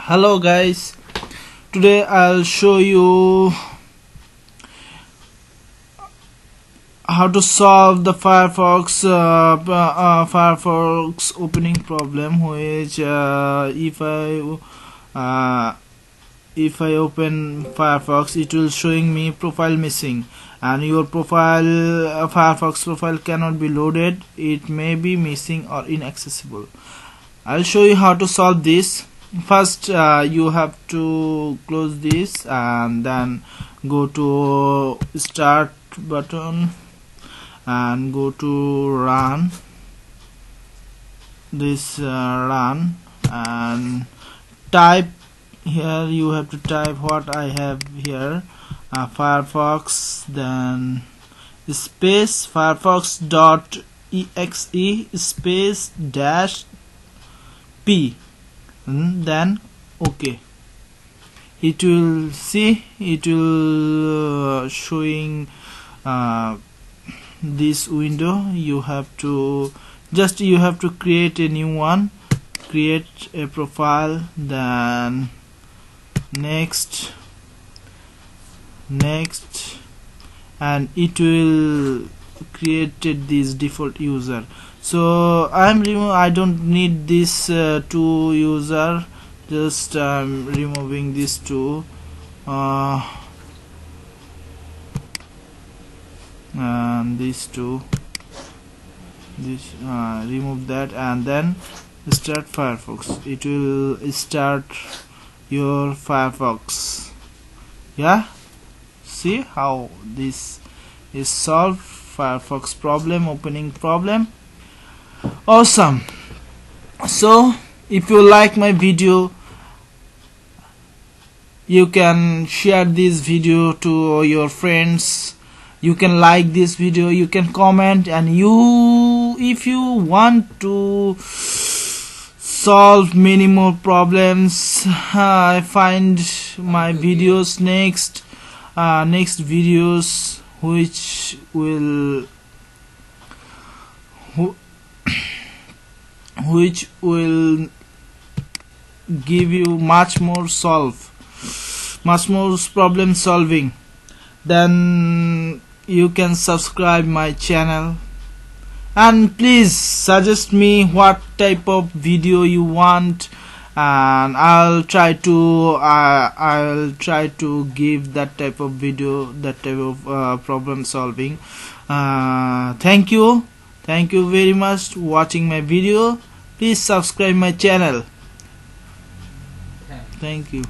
Hello guys, today I'll show you how to solve the Firefox opening problem, which if I open Firefox, it will showing me profile missing, and your profile Firefox profile cannot be loaded. It may be missing or inaccessible. I'll show you how to solve this. First, you have to close this and then go to start button and go to run this run and type here. You have to type what I have here, Firefox, then space firefox.exe space dash p, then OK. It will showing this window. You have to create a new one, create a profile, then next, and it will created this default user. So I don't need this two user, just removing these two and these two, remove that, and then start Firefox. It will start your Firefox. Yeah, see how this is solved. Firefox problem, opening problem. Awesome. So if you like my video, you can share this video to your friends. You can like this video, you can comment, and if you want to solve many more problems, I find my videos next videos which will give you much more problem solving. Then you can subscribe my channel, and please suggest me what type of video you want, and I'll try to give that type of video, that type of problem solving. Thank you very much for watching my video. Please subscribe my channel. Thank you.